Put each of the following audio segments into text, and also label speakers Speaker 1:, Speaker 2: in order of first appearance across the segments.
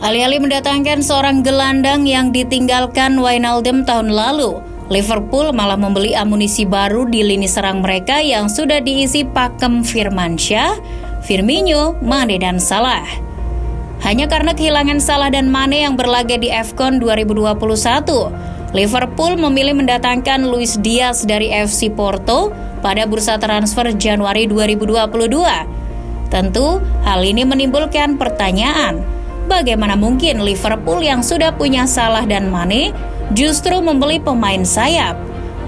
Speaker 1: Alih-alih mendatangkan seorang gelandang yang ditinggalkan Wijnaldum tahun lalu, Liverpool malah membeli amunisi baru di lini serang mereka yang sudah diisi pakem Firmansyah, Firmino, Mane, dan Salah. Hanya karena kehilangan Salah dan Mane yang berlaga di AFCON 2021, Liverpool memilih mendatangkan Luis Diaz dari FC Porto pada bursa transfer Januari 2022. Tentu, hal ini menimbulkan pertanyaan, bagaimana mungkin Liverpool yang sudah punya Salah dan Mane justru membeli pemain sayap?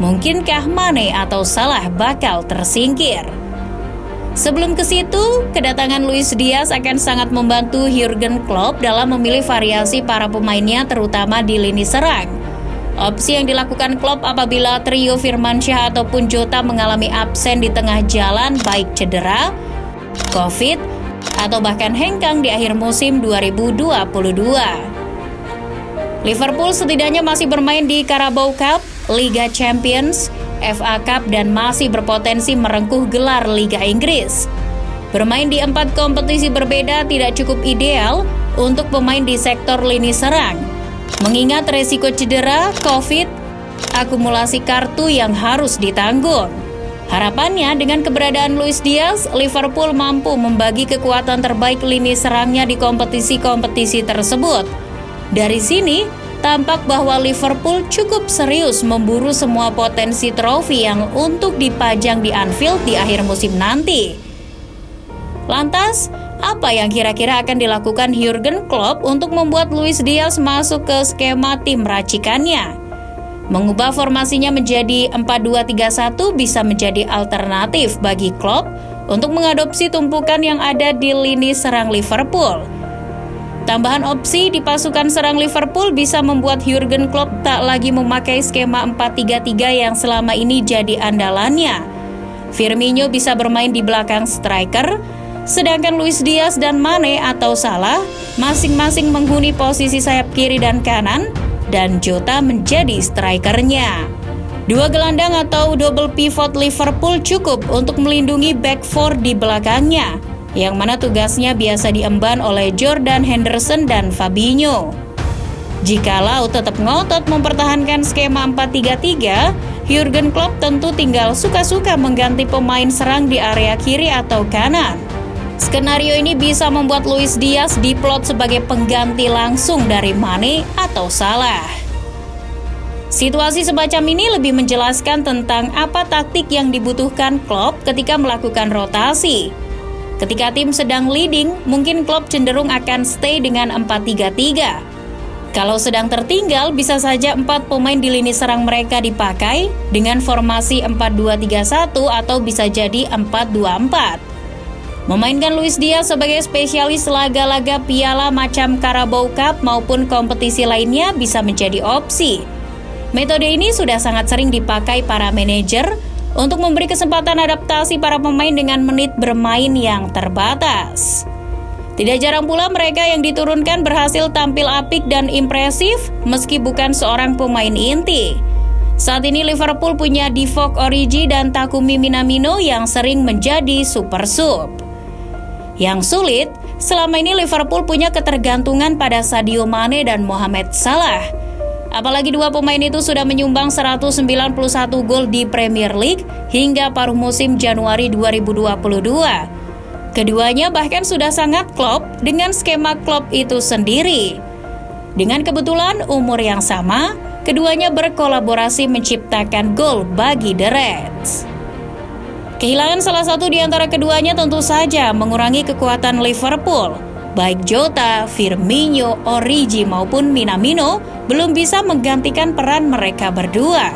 Speaker 1: Mungkinkah Mane atau Salah bakal tersingkir? Sebelum ke situ, kedatangan Luis Diaz akan sangat membantu Jurgen Klopp dalam memilih variasi para pemainnya terutama di lini serang. Opsi yang dilakukan Klopp apabila trio Firmansyah ataupun Jota mengalami absen di tengah jalan baik cedera, Covid, atau bahkan hengkang di akhir musim 2022. Liverpool setidaknya masih bermain di Carabao Cup, Liga Champions, FA Cup, dan masih berpotensi merengkuh gelar Liga Inggris. Bermain di 4 kompetisi berbeda tidak cukup ideal untuk pemain di sektor lini serang, mengingat resiko cedera, Covid, akumulasi kartu yang harus ditanggung. Harapannya dengan keberadaan Luis Diaz, Liverpool mampu membagi kekuatan terbaik lini serangnya di kompetisi-kompetisi tersebut. Dari sini, tampak bahwa Liverpool cukup serius memburu semua potensi trofi yang untuk dipajang di Anfield di akhir musim nanti. Lantas, apa yang kira-kira akan dilakukan Jurgen Klopp untuk membuat Luis Diaz masuk ke skema tim racikannya? Mengubah formasinya menjadi 4-2-3-1 bisa menjadi alternatif bagi Klopp untuk mengadopsi tumpukan yang ada di lini serang Liverpool. Tambahan opsi di pasukan serang Liverpool bisa membuat Jurgen Klopp tak lagi memakai skema 4-3-3 yang selama ini jadi andalannya. Firmino bisa bermain di belakang striker, sedangkan Luis Diaz dan Mane atau Salah masing-masing menghuni posisi sayap kiri dan kanan, dan Jota menjadi strikernya. Dua gelandang atau double pivot Liverpool cukup untuk melindungi back four di belakangnya, yang mana tugasnya biasa diemban oleh Jordan Henderson dan Fabinho. Jikalau tetap ngotot mempertahankan skema 4-3-3, Jurgen Klopp tentu tinggal suka-suka mengganti pemain serang di area kiri atau kanan. Skenario ini bisa membuat Luis Diaz diplot sebagai pengganti langsung dari Mane atau Salah. Situasi semacam ini lebih menjelaskan tentang apa taktik yang dibutuhkan Klopp ketika melakukan rotasi. Ketika tim sedang leading, mungkin Klopp cenderung akan stay dengan 4-3-3. Kalau sedang tertinggal, bisa saja 4 pemain di lini serang mereka dipakai dengan formasi 4-2-3-1 atau bisa jadi 4-2-4. Memainkan Luis Diaz sebagai spesialis laga-laga piala macam Carabao Cup maupun kompetisi lainnya bisa menjadi opsi. Metode ini sudah sangat sering dipakai para manajer untuk memberi kesempatan adaptasi para pemain dengan menit bermain yang terbatas. Tidak jarang pula mereka yang diturunkan berhasil tampil apik dan impresif meski bukan seorang pemain inti. Saat ini Liverpool punya Divock Origi dan Takumi Minamino yang sering menjadi super sub. Yang sulit, selama ini Liverpool punya ketergantungan pada Sadio Mane dan Mohamed Salah. Apalagi dua pemain itu sudah menyumbang 191 gol di Premier League hingga paruh musim Januari 2022. Keduanya bahkan sudah sangat klop dengan skema Klopp itu sendiri. Dengan kebetulan umur yang sama, keduanya berkolaborasi menciptakan gol bagi The Reds. Kehilangan salah satu di antara keduanya tentu saja mengurangi kekuatan Liverpool. Baik Jota, Firmino, Origi maupun Minamino belum bisa menggantikan peran mereka berdua.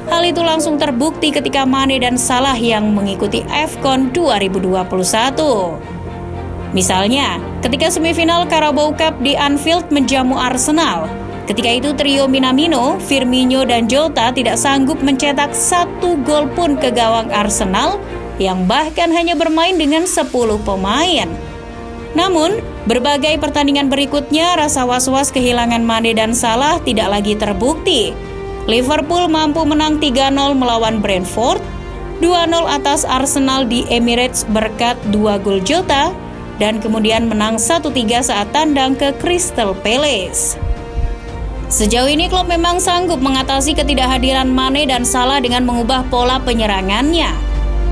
Speaker 1: Hal itu langsung terbukti ketika Mane dan Salah yang mengikuti AFCON 2021. Misalnya, ketika semifinal Carabao Cup di Anfield menjamu Arsenal, ketika itu trio Minamino, Firmino, dan Jota tidak sanggup mencetak 1 gol pun ke gawang Arsenal yang bahkan hanya bermain dengan 10 pemain. Namun, berbagai pertandingan berikutnya rasa was-was kehilangan Mane dan Salah tidak lagi terbukti. Liverpool mampu menang 3-0 melawan Brentford, 2-0 atas Arsenal di Emirates berkat 2 gol Jota, dan kemudian menang 1-3 saat tandang ke Crystal Palace. Sejauh ini klub memang sanggup mengatasi ketidakhadiran Mane dan Salah dengan mengubah pola penyerangannya.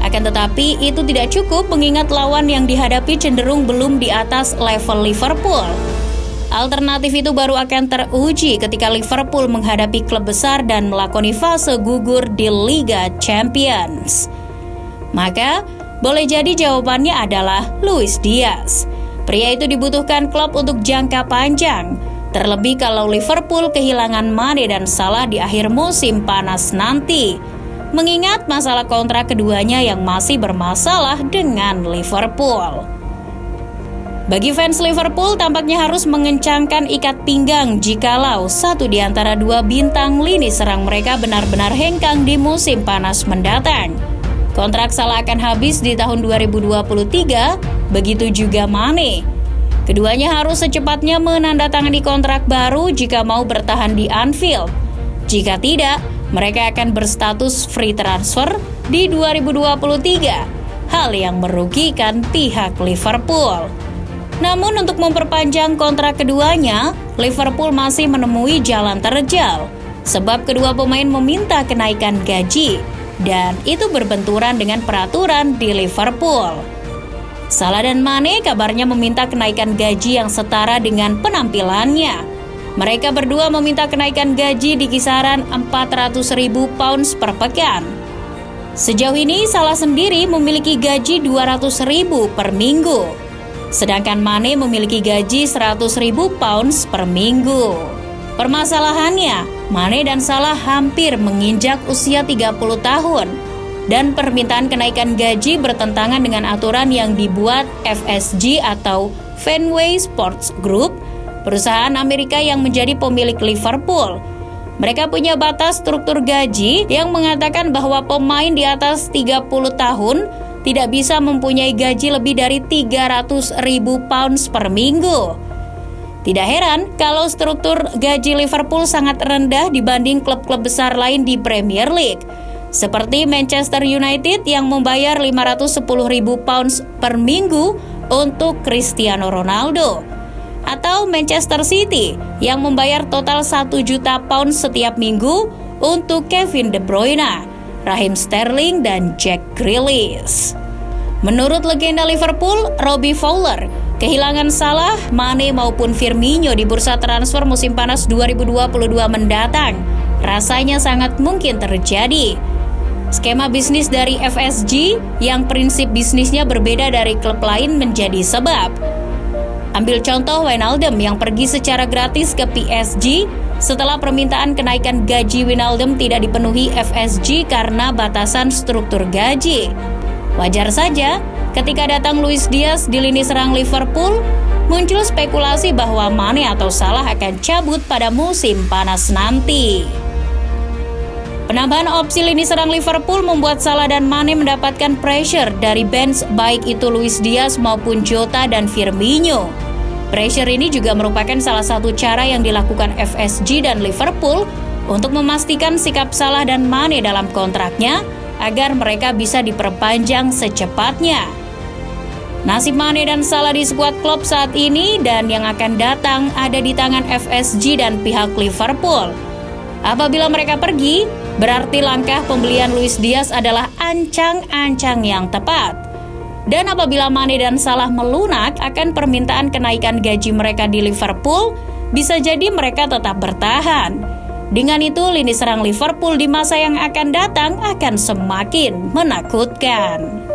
Speaker 1: Akan tetapi itu tidak cukup mengingat lawan yang dihadapi cenderung belum di atas level Liverpool. Alternatif itu baru akan teruji ketika Liverpool menghadapi klub besar dan melakoni fase gugur di Liga Champions. Maka, boleh jadi jawabannya adalah Luis Diaz. Pria itu dibutuhkan klub untuk jangka panjang, terlebih kalau Liverpool kehilangan Mane dan Salah di akhir musim panas nanti. Mengingat masalah kontrak keduanya yang masih bermasalah dengan Liverpool. Bagi fans Liverpool tampaknya harus mengencangkan ikat pinggang jikalau satu di antara dua bintang lini serang mereka benar-benar hengkang di musim panas mendatang. Kontrak Salah akan habis di tahun 2023, begitu juga Mane. Keduanya harus secepatnya menandatangani kontrak baru jika mau bertahan di Anfield. Jika tidak, mereka akan berstatus free transfer di 2023, hal yang merugikan pihak Liverpool. Namun untuk memperpanjang kontrak keduanya, Liverpool masih menemui jalan terjal, sebab kedua pemain meminta kenaikan gaji, dan itu berbenturan dengan peraturan di Liverpool. Salah dan Mane kabarnya meminta kenaikan gaji yang setara dengan penampilannya. Mereka berdua meminta kenaikan gaji di kisaran 400.000 pounds per pekan. Sejauh ini Salah sendiri memiliki gaji 200.000 per minggu, sedangkan Mane memiliki gaji 100.000 pounds per minggu. Permasalahannya, Mane dan Salah hampir menginjak usia 30 tahun dan permintaan kenaikan gaji bertentangan dengan aturan yang dibuat FSG atau Fenway Sports Group, perusahaan Amerika yang menjadi pemilik Liverpool. Mereka punya batas struktur gaji yang mengatakan bahwa pemain di atas 30 tahun tidak bisa mempunyai gaji lebih dari 300.000 pounds per minggu. Tidak heran kalau struktur gaji Liverpool sangat rendah dibanding klub-klub besar lain di Premier League, seperti Manchester United yang membayar 510.000 pounds per minggu untuk Cristiano Ronaldo, atau Manchester City yang membayar total 1 juta pounds setiap minggu untuk Kevin De Bruyne, Raheem Sterling, dan Jack Grealish. Menurut legenda Liverpool, Robbie Fowler, kehilangan Salah, Mane maupun Firmino di bursa transfer musim panas 2022 mendatang rasanya sangat mungkin terjadi. Skema bisnis dari FSG yang prinsip bisnisnya berbeda dari klub lain menjadi sebab. Ambil contoh Wijnaldum yang pergi secara gratis ke PSG setelah permintaan kenaikan gaji Wijnaldum tidak dipenuhi FSG karena batasan struktur gaji. Wajar saja ketika datang Luis Diaz di lini serang Liverpool, muncul spekulasi bahwa Mane atau Salah akan cabut pada musim panas nanti. Penambahan opsi lini serang Liverpool membuat Salah dan Mane mendapatkan pressure dari bench baik itu Luis Diaz maupun Jota dan Firmino. Pressure ini juga merupakan salah satu cara yang dilakukan FSG dan Liverpool untuk memastikan sikap Salah dan Mane dalam kontraknya agar mereka bisa diperpanjang secepatnya. Nasib Mane dan Salah di skuad klub saat ini dan yang akan datang ada di tangan FSG dan pihak Liverpool. Apabila mereka pergi, berarti langkah pembelian Luis Diaz adalah ancang-ancang yang tepat. Dan apabila Mane dan Salah melunak akan permintaan kenaikan gaji mereka di Liverpool, bisa jadi mereka tetap bertahan. Dengan itu, lini serang Liverpool di masa yang akan datang akan semakin menakutkan.